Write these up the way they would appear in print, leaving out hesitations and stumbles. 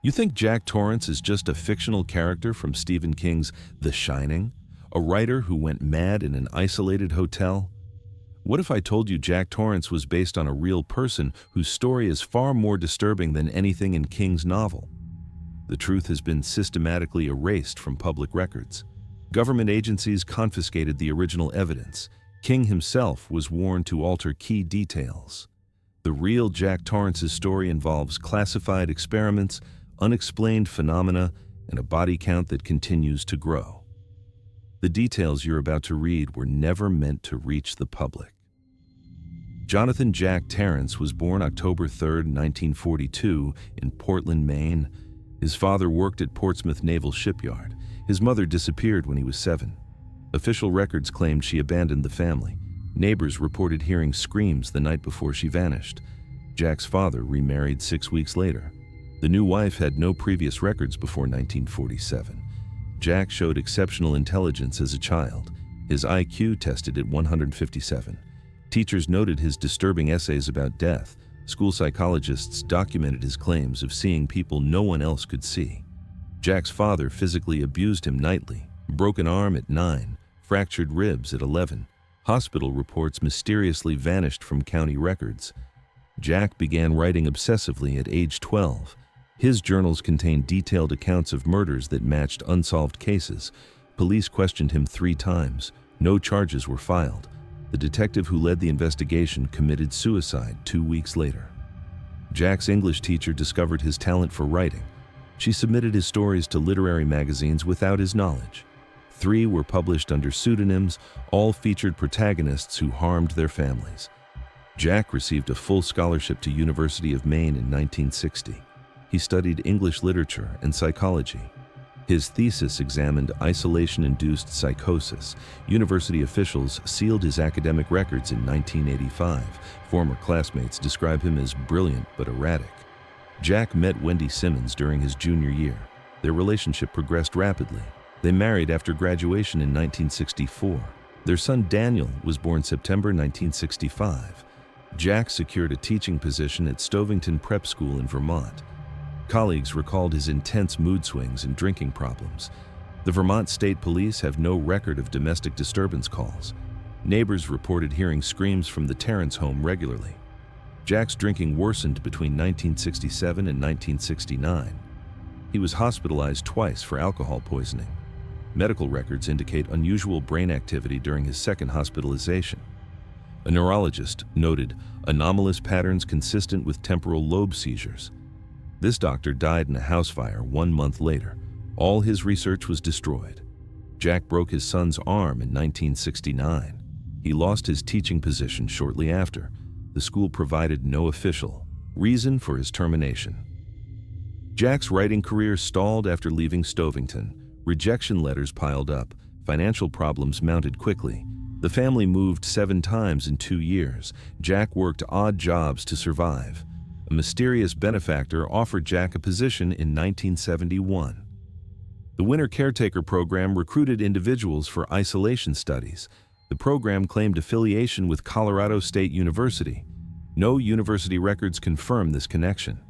You think Jack Torrance is just a fictional character from Stephen King's The Shining? A writer who went mad in an isolated hotel? What if I told you Jack Torrance was based on a real person whose story is far more disturbing than anything in King's novel? The truth has been systematically erased from public records. Government agencies confiscated the original evidence. King himself was warned to alter key details. The real Jack Torrance's story involves classified experiments, unexplained phenomena, and a body count that continues to grow. The details you're about to read were never meant to reach the public. Jonathan Jack Torrance was born October 3, 1942, in Portland, Maine. His father worked at Portsmouth Naval Shipyard. His mother disappeared when he was 7. Official records claimed she abandoned the family. Neighbors reported hearing screams the night before she vanished. Jack's father remarried 6 weeks later. The new wife had no previous records before 1947. Jack showed exceptional intelligence as a child. His IQ tested at 157. Teachers noted his disturbing essays about death. School psychologists documented his claims of seeing people no one else could see. Jack's father physically abused him nightly. Broken arm at 9, fractured ribs at 11. Hospital reports mysteriously vanished from county records. Jack began writing obsessively at age 12. His journals contained detailed accounts of murders that matched unsolved cases. Police questioned him 3 times. No charges were filed. The detective who led the investigation committed suicide 2 weeks later. Jack's English teacher discovered his talent for writing. She submitted his stories to literary magazines without his knowledge. 3 were published under pseudonyms, all featured protagonists who harmed their families. Jack received a full scholarship to University of Maine in 1960. He studied English literature and psychology. His thesis examined isolation-induced psychosis. University officials sealed his academic records in 1985. Former classmates describe him as brilliant but erratic. Jack met Wendy Simmons during his junior year. Their relationship progressed rapidly. They married after graduation in 1964. Their son Daniel was born September 1965. Jack secured a teaching position at Stovington Prep School in Vermont. Colleagues recalled his intense mood swings and drinking problems. The Vermont State Police have no record of domestic disturbance calls. Neighbors reported hearing screams from the Torrance home regularly. Jack's drinking worsened between 1967 and 1969. He was hospitalized twice for alcohol poisoning. Medical records indicate unusual brain activity during his second hospitalization. A neurologist noted anomalous patterns consistent with temporal lobe seizures. This doctor died in a house fire 1 month later. All his research was destroyed. Jack broke his son's arm in 1969. He lost his teaching position shortly after. The school provided no official reason for his termination. Jack's writing career stalled after leaving Stovington. Rejection letters piled up. Financial problems mounted quickly. The family moved 7 times in 2 years. Jack worked odd jobs to survive. A mysterious benefactor offered Jack a position in 1971. The Winter Caretaker Program recruited individuals for isolation studies. The program claimed affiliation with Colorado State University. No university records confirm this connection.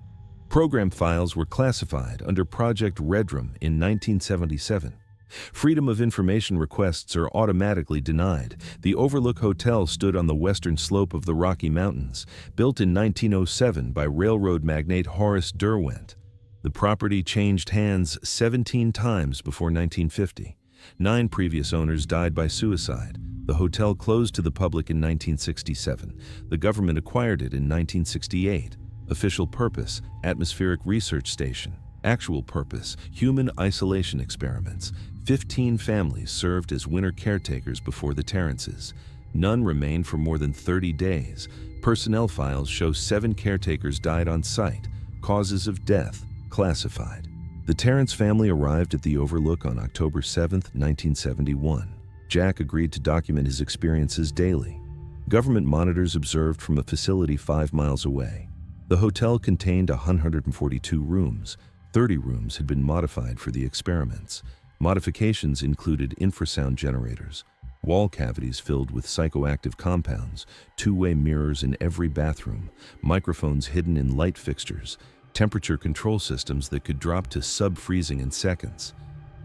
Program files were classified under Project Redrum in 1977. Freedom of information requests are automatically denied. The Overlook Hotel stood on the western slope of the Rocky Mountains, built in 1907 by railroad magnate Horace Derwent. The property changed hands 17 times before 1950. 9 previous owners died by suicide. The hotel closed to the public in 1967. The government acquired it in 1968. Official purpose, atmospheric research station. Actual purpose, human isolation experiments. 15 families served as winter caretakers before the Torrances. None remained for more than 30 days. Personnel files show 7 caretakers died on site. Causes of death classified. The Torrance family arrived at the Overlook on October 7, 1971. Jack agreed to document his experiences daily. Government monitors observed from a facility 5 miles away. The hotel contained 142 rooms. 30 rooms had been modified for the experiments. Modifications included infrasound generators, wall cavities filled with psychoactive compounds, 2-way mirrors in every bathroom, microphones hidden in light fixtures, temperature control systems that could drop to sub-freezing in seconds.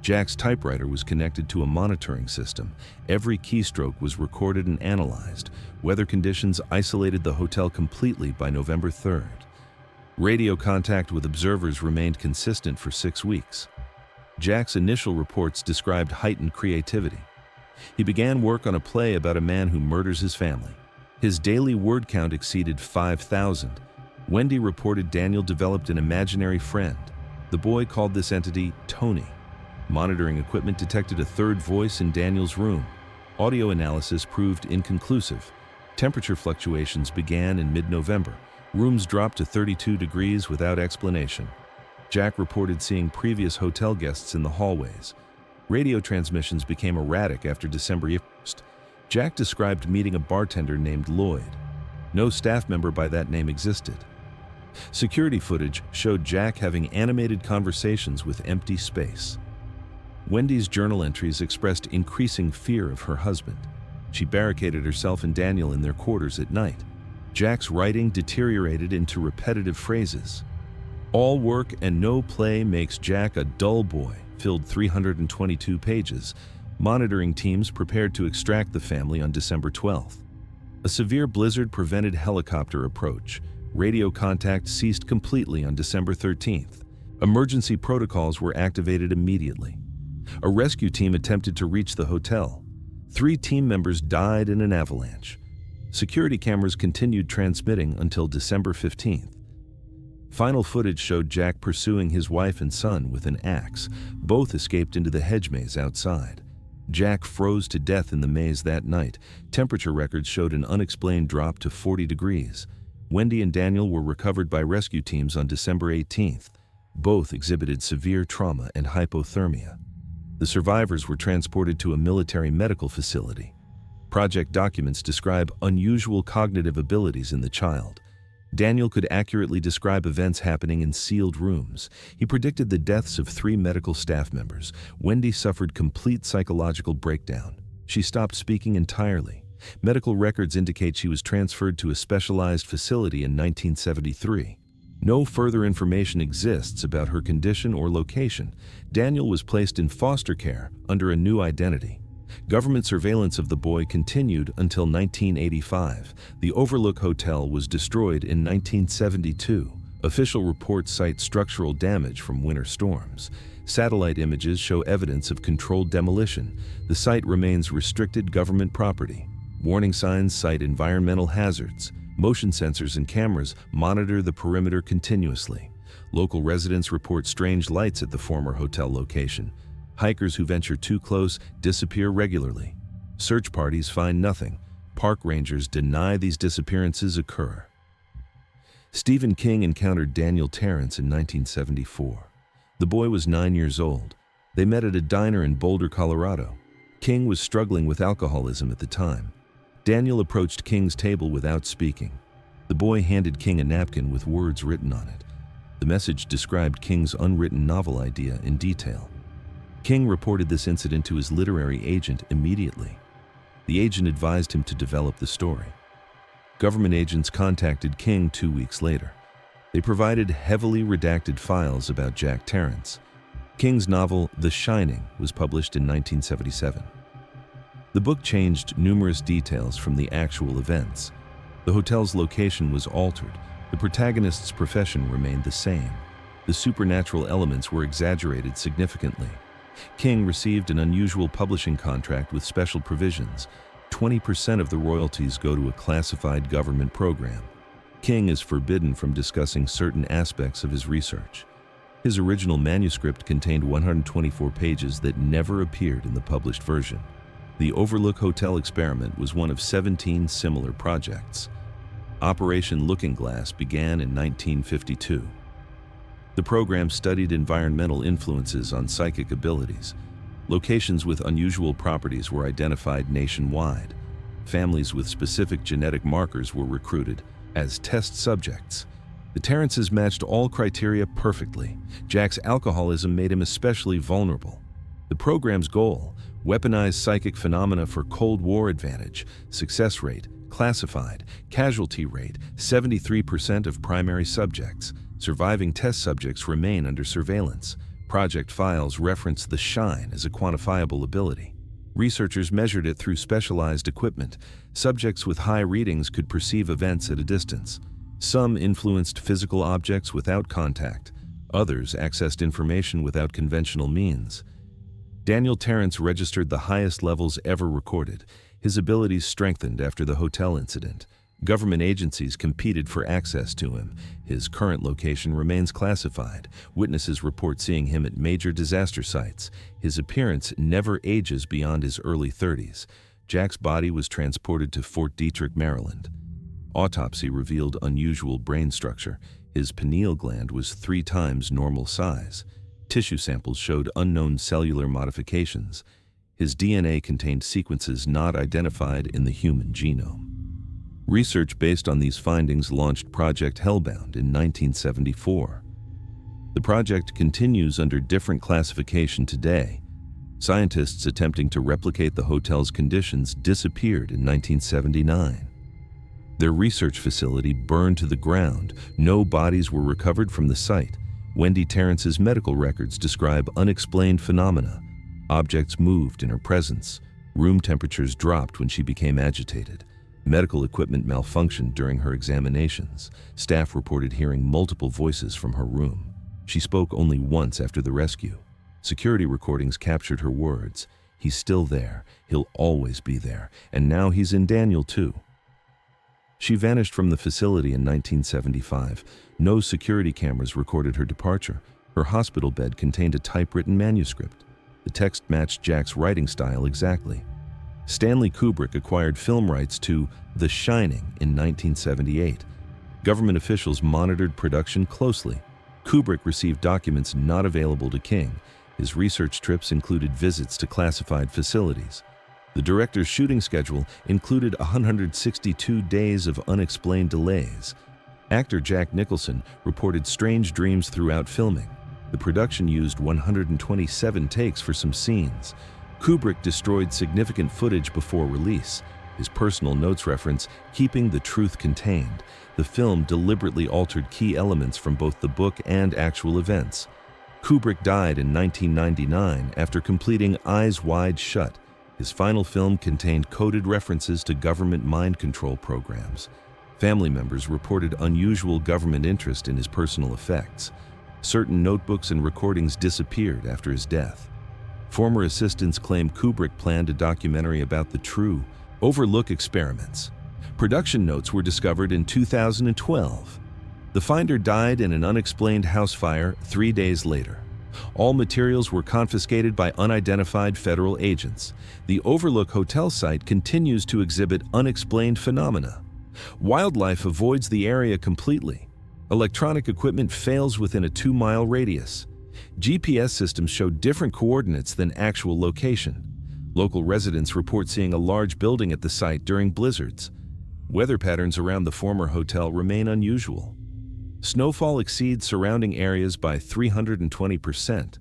Jack's typewriter was connected to a monitoring system. Every keystroke was recorded and analyzed. Weather conditions isolated the hotel completely by November 3rd. Radio contact with observers remained consistent for 6 weeks. Jack's initial reports described heightened creativity. He began work on a play about a man who murders his family. His daily word count exceeded 5,000. Wendy reported Daniel developed an imaginary friend. The boy called this entity Tony. Monitoring equipment detected a third voice in Daniel's room. Audio analysis proved inconclusive. Temperature fluctuations began in mid-November. Rooms dropped to 32 degrees without explanation. Jack reported seeing previous hotel guests in the hallways. Radio transmissions became erratic after December 1st. Jack described meeting a bartender named Lloyd. No staff member by that name existed. Security footage showed Jack having animated conversations with empty space. Wendy's journal entries expressed increasing fear of her husband. She barricaded herself and Daniel in their quarters at night. Jack's writing deteriorated into repetitive phrases. All work and no play makes Jack a dull boy, filled 322 pages. Monitoring teams prepared to extract the family on December 12th. A severe blizzard prevented helicopter approach. Radio contact ceased completely on December 13th. Emergency protocols were activated immediately. A rescue team attempted to reach the hotel. 3 team members died in an avalanche. Security cameras continued transmitting until December 15th. Final footage showed Jack pursuing his wife and son with an axe. Both escaped into the hedge maze outside. Jack froze to death in the maze that night. Temperature records showed an unexplained drop to 40 degrees. Wendy and Daniel were recovered by rescue teams on December 18th. Both exhibited severe trauma and hypothermia. The survivors were transported to a military medical facility. Project documents describe unusual cognitive abilities in the child. Daniel could accurately describe events happening in sealed rooms. He predicted the deaths of 3 medical staff members. Wendy suffered complete psychological breakdown. She stopped speaking entirely. Medical records indicate she was transferred to a specialized facility in 1973. No further information exists about her condition or location. Daniel was placed in foster care under a new identity. Government surveillance of the boy continued until 1985. The Overlook Hotel was destroyed in 1972. Official reports cite structural damage from winter storms. Satellite images show evidence of controlled demolition. The site remains restricted government property. Warning signs cite environmental hazards. Motion sensors and cameras monitor the perimeter continuously. Local residents report strange lights at the former hotel location. Hikers who venture too close disappear regularly. Search parties find nothing. Park rangers deny these disappearances occur. Stephen King encountered Daniel Torrance in 1974. The boy was 9 years old. They met at a diner in Boulder, Colorado. King was struggling with alcoholism at the time. Daniel approached King's table without speaking. The boy handed King a napkin with words written on it. The message described King's unwritten novel idea in detail. King reported this incident to his literary agent immediately. The agent advised him to develop the story. Government agents contacted King 2 weeks later. They provided heavily redacted files about Jack Torrance. King's novel, The Shining, was published in 1977. The book changed numerous details from the actual events. The hotel's location was altered. The protagonist's profession remained the same. The supernatural elements were exaggerated significantly. King received an unusual publishing contract with special provisions. 20% of the royalties go to a classified government program. King is forbidden from discussing certain aspects of his research. His original manuscript contained 124 pages that never appeared in the published version. The Overlook Hotel experiment was one of 17 similar projects. Operation Looking Glass began in 1952. The program studied environmental influences on psychic abilities. Locations with unusual properties were identified nationwide. Families with specific genetic markers were recruited as test subjects. The Torrances matched all criteria perfectly. Jack's alcoholism made him especially vulnerable. The program's goal: weaponized psychic phenomena for Cold War advantage. Success rate: classified. Casualty rate: 73% of primary subjects. Surviving test subjects remain under surveillance. Project files reference the shine as a quantifiable ability. Researchers measured it through specialized equipment. Subjects with high readings could perceive events at a distance. Some influenced physical objects without contact. Others accessed information without conventional means. Daniel Torrance registered the highest levels ever recorded. His abilities strengthened after the hotel incident. Government agencies competed for access to him. His current location remains classified. Witnesses report seeing him at major disaster sites. His appearance never ages beyond his early 30s. Jack's body was transported to Fort Detrick, Maryland. Autopsy revealed unusual brain structure. His pineal gland was 3 times normal size. Tissue samples showed unknown cellular modifications. His DNA contained sequences not identified in the human genome. Research based on these findings launched Project Hellbound in 1974. The project continues under different classification today. Scientists attempting to replicate the hotel's conditions disappeared in 1979. Their research facility burned to the ground. No bodies were recovered from the site. Wendy Torrance's medical records describe unexplained phenomena. Objects moved in her presence. Room temperatures dropped when she became agitated. Medical equipment malfunctioned during her examinations. Staff reported hearing multiple voices from her room. She spoke only once after the rescue. Security recordings captured her words. "He's still there. He'll always be there. And now he's in Daniel too." She vanished from the facility in 1975. No security cameras recorded her departure. Her hospital bed contained a typewritten manuscript. The text matched Jack's writing style exactly. Stanley Kubrick acquired film rights to The Shining in 1978. Government officials monitored production closely. Kubrick received documents not available to King. His research trips included visits to classified facilities. The director's shooting schedule included 162 days of unexplained delays. Actor Jack Nicholson reported strange dreams throughout filming. The production used 127 takes for some scenes. Kubrick destroyed significant footage before release. His personal notes reference, "keeping the truth contained." The film deliberately altered key elements from both the book and actual events. Kubrick died in 1999 after completing Eyes Wide Shut. His final film contained coded references to government mind control programs. Family members reported unusual government interest in his personal effects. Certain notebooks and recordings disappeared after his death. Former assistants claim Kubrick planned a documentary about the true Overlook experiments. Production notes were discovered in 2012. The finder died in an unexplained house fire 3 days later. All materials were confiscated by unidentified federal agents. The Overlook hotel site continues to exhibit unexplained phenomena. Wildlife avoids the area completely. Electronic equipment fails within a 2-mile radius. GPS systems show different coordinates than actual location. Local residents report seeing a large building at the site during blizzards. Weather patterns around the former hotel remain unusual. Snowfall exceeds surrounding areas by 320%.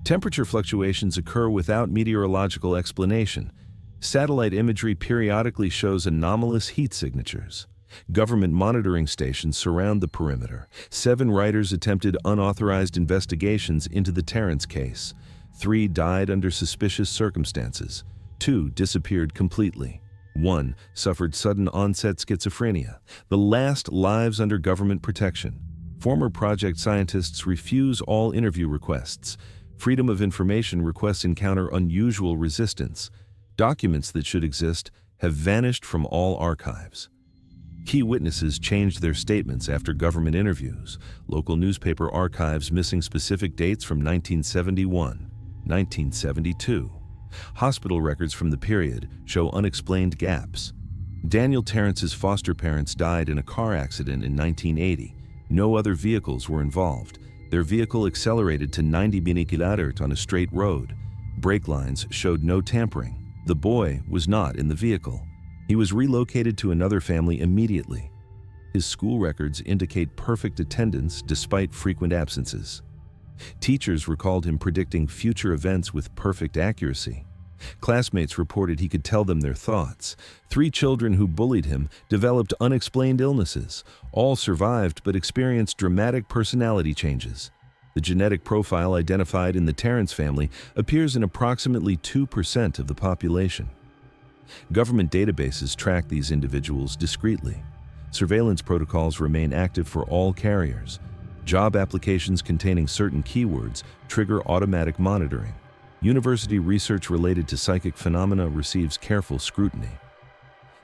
Temperature fluctuations occur without meteorological explanation. Satellite imagery periodically shows anomalous heat signatures. Government monitoring stations surround the perimeter. 7 writers attempted unauthorized investigations into the Torrance case. 3 died under suspicious circumstances. 2 disappeared completely. 1 suffered sudden onset schizophrenia. The last lives under government protection. Former project scientists refuse all interview requests. Freedom of information requests encounter unusual resistance. Documents that should exist have vanished from all archives. Key witnesses changed their statements after government interviews. Local newspaper archives missing specific dates from 1971, 1972. Hospital records from the period show unexplained gaps. Daniel Torrance's foster parents died in a car accident in 1980. No other vehicles were involved. Their vehicle accelerated to 90 km/h on a straight road. Brake lines showed no tampering. The boy was not in the vehicle. He was relocated to another family immediately. His school records indicate perfect attendance despite frequent absences. Teachers recalled him predicting future events with perfect accuracy. Classmates reported he could tell them their thoughts. 3 children who bullied him developed unexplained illnesses. All survived but experienced dramatic personality changes. The genetic profile identified in the Torrance family appears in approximately 2% of the population. Government databases track these individuals discreetly. Surveillance protocols remain active for all carriers. Job applications containing certain keywords trigger automatic monitoring. University research related to psychic phenomena receives careful scrutiny.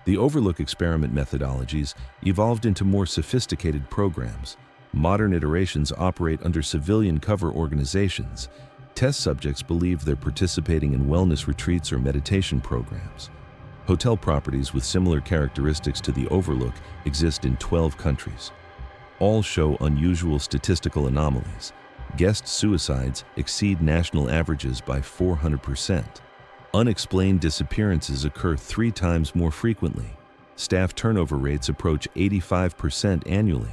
The Overlook experiment methodologies evolved into more sophisticated programs. Modern iterations operate under civilian cover organizations. Test subjects believe they're participating in wellness retreats or meditation programs. Hotel properties with similar characteristics to the Overlook exist in 12 countries. All show unusual statistical anomalies. Guest suicides exceed national averages by 400%. Unexplained disappearances occur 3 times more frequently. Staff turnover rates approach 85% annually.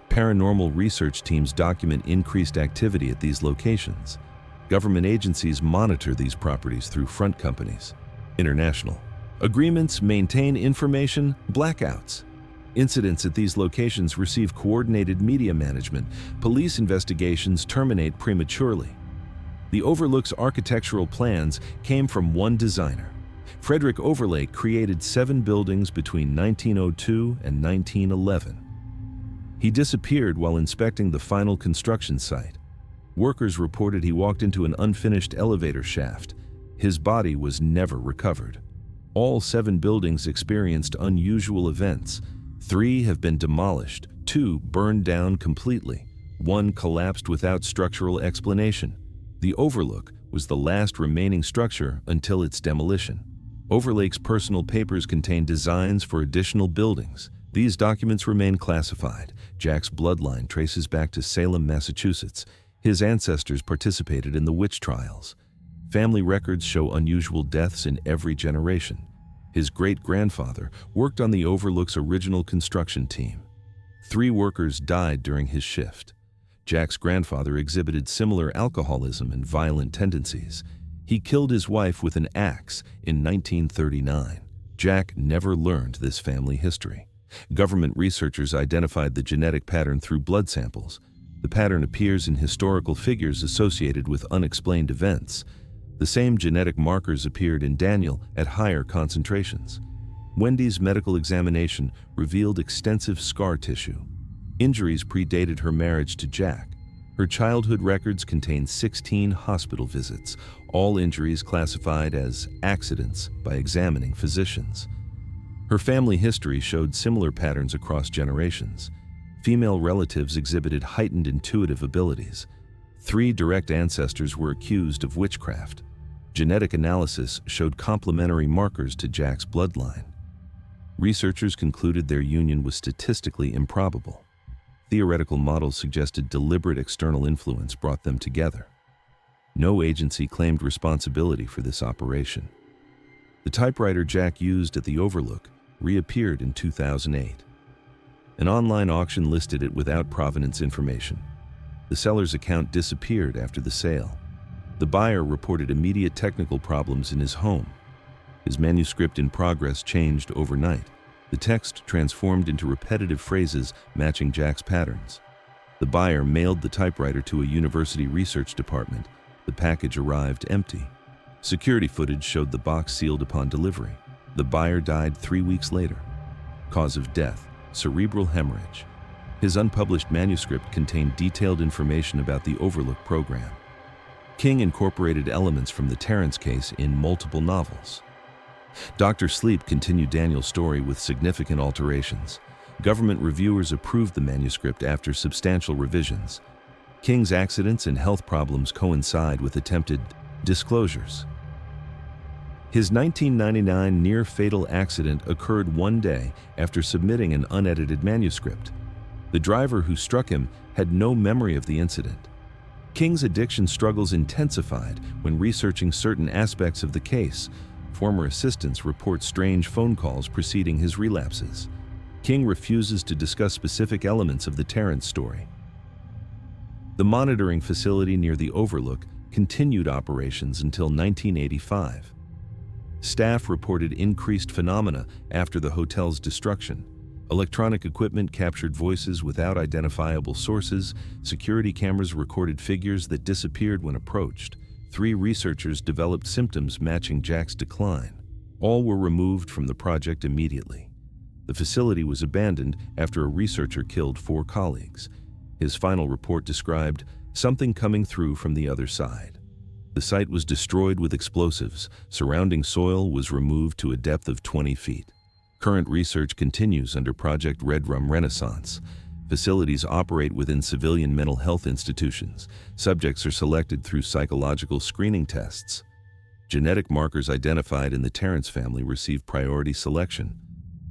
Paranormal research teams document increased activity at these locations. Government agencies monitor these properties through front companies. International agreements maintain information blackouts. Incidents at these locations receive coordinated media management. Police investigations terminate prematurely. The Overlook's architectural plans came from one designer. Frederick Overlake created 7 buildings between 1902 and 1911. He disappeared while inspecting the final construction site. Workers reported he walked into an unfinished elevator shaft. His body was never recovered. All 7 buildings experienced unusual events. 3 have been demolished, 2 burned down completely, 1 collapsed without structural explanation. The Overlook was the last remaining structure until its demolition. Overlake's personal papers contain designs for additional buildings. These documents remain classified. Jack's bloodline traces back to Salem, Massachusetts. His ancestors participated in the witch trials. Family records show unusual deaths in every generation. His great-grandfather worked on the Overlook's original construction team. 3 workers died during his shift. Jack's grandfather exhibited similar alcoholism and violent tendencies. He killed his wife with an axe in 1939. Jack never learned this family history. Government researchers identified the genetic pattern through blood samples. The pattern appears in historical figures associated with unexplained events. The same genetic markers appeared in Daniel at higher concentrations. Wendy's medical examination revealed extensive scar tissue. Injuries predated her marriage to Jack. Her childhood records contain 16 hospital visits, all injuries classified as accidents by examining physicians. Her family history showed similar patterns across generations. Female relatives exhibited heightened intuitive abilities. 3 direct ancestors were accused of witchcraft. Genetic analysis showed complementary markers to Jack's bloodline. Researchers concluded their union was statistically improbable. Theoretical models suggested deliberate external influence brought them together. No agency claimed responsibility for this operation. The typewriter Jack used at the Overlook reappeared in 2008. An online auction listed it without provenance information. The seller's account disappeared after the sale. The buyer reported immediate technical problems in his home. His manuscript in progress changed overnight. The text transformed into repetitive phrases matching Jack's patterns. The buyer mailed the typewriter to a university research department. The package arrived empty. Security footage showed the box sealed upon delivery. The buyer died 3 weeks later. Cause of death: cerebral hemorrhage. His unpublished manuscript contained detailed information about the Overlook program. King incorporated elements from the Torrance case in multiple novels. Dr. Sleep continued Daniel's story with significant alterations. Government reviewers approved the manuscript after substantial revisions. King's accidents and health problems coincide with attempted disclosures. His 1999 near-fatal accident occurred 1 day after submitting an unedited manuscript. The driver who struck him had no memory of the incident. King's addiction struggles intensified when researching certain aspects of the case. Former assistants report strange phone calls preceding his relapses. King refuses to discuss specific elements of the Torrance story. The monitoring facility near the Overlook continued operations until 1985. Staff reported increased phenomena after the hotel's destruction. Electronic equipment captured voices without identifiable sources. Security cameras recorded figures that disappeared when approached. 3 researchers developed symptoms matching Jack's decline. All were removed from the project immediately. The facility was abandoned after a researcher killed 4 colleagues. His final report described something coming through from the other side. The site was destroyed with explosives. Surrounding soil was removed to a depth of 20 feet. Current research continues under Project Red Rum Renaissance. Facilities operate within civilian mental health institutions. Subjects are selected through psychological screening tests. Genetic markers identified in the Torrance family receive priority selection.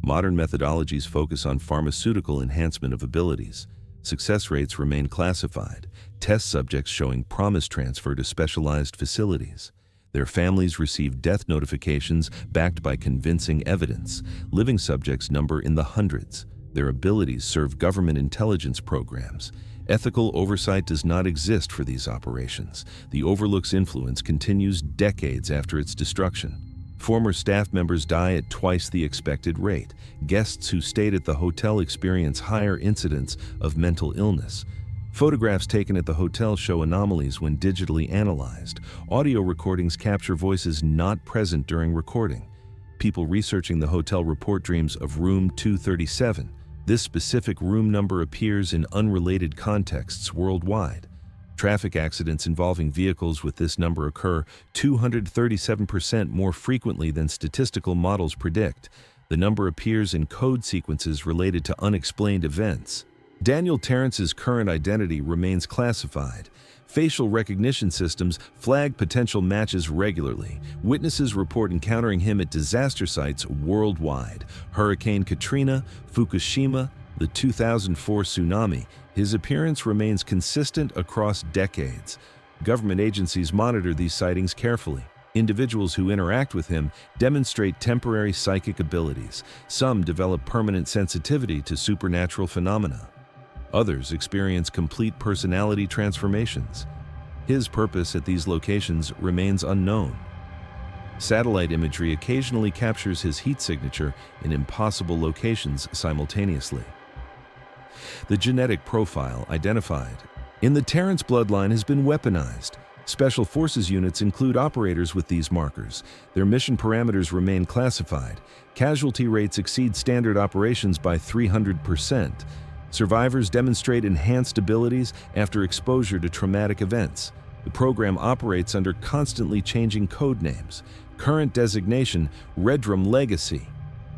Modern methodologies focus on pharmaceutical enhancement of abilities. Success rates remain classified. Test subjects showing promise transfer to specialized facilities. Their families receive death notifications backed by convincing evidence. Living subjects number in the hundreds. Their abilities serve government intelligence programs. Ethical oversight does not exist for these operations. The Overlook's influence continues decades after its destruction. Former staff members die at twice the expected rate. Guests who stayed at the hotel experience higher incidence of mental illness. Photographs taken at the hotel show anomalies when digitally analyzed. Audio recordings capture voices not present during recording. People researching the hotel report dreams of room 237. This specific room number appears in unrelated contexts worldwide. Traffic accidents involving vehicles with this number occur 237% more frequently than statistical models predict. The number appears in code sequences related to unexplained events. Daniel Torrance's current identity remains classified. Facial recognition systems flag potential matches regularly. Witnesses report encountering him at disaster sites worldwide. Hurricane Katrina, Fukushima, the 2004 tsunami. His appearance remains consistent across decades. Government agencies monitor these sightings carefully. Individuals who interact with him demonstrate temporary psychic abilities. Some develop permanent sensitivity to supernatural phenomena. Others experience complete personality transformations. His purpose at these locations remains unknown. Satellite imagery occasionally captures his heat signature in impossible locations simultaneously. The genetic profile identified in the Torrance bloodline has been weaponized. Special Forces units include operators with these markers. Their mission parameters remain classified. Casualty rates exceed standard operations by 300%. Survivors demonstrate enhanced abilities after exposure to traumatic events. The program operates under constantly changing code names. Current designation, Red Rum Legacy.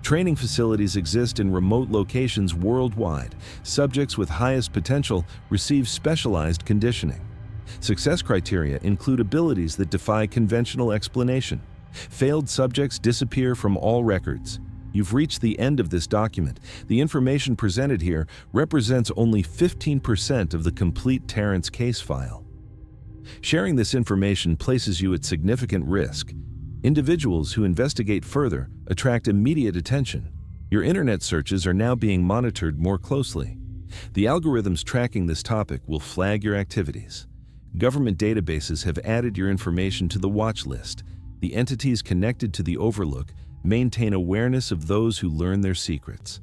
Training facilities exist in remote locations worldwide. Subjects with highest potential receive specialized conditioning. Success criteria include abilities that defy conventional explanation. Failed subjects disappear from all records. You've reached the end of this document. The information presented here represents only 15% of the complete Torrance case file. Sharing this information places you at significant risk. Individuals who investigate further attract immediate attention. Your internet searches are now being monitored more closely. The algorithms tracking this topic will flag your activities. Government databases have added your information to the watch list. The entities connected to the Overlook maintain awareness of those who learn their secrets.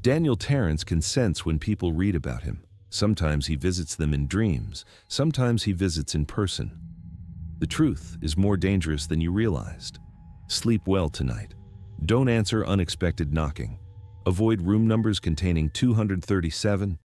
Daniel Torrance can sense when people read about him. Sometimes he visits them in dreams. Sometimes he visits in person. The truth is more dangerous than you realized. Sleep well tonight. Don't answer unexpected knocking. Avoid room numbers containing 237,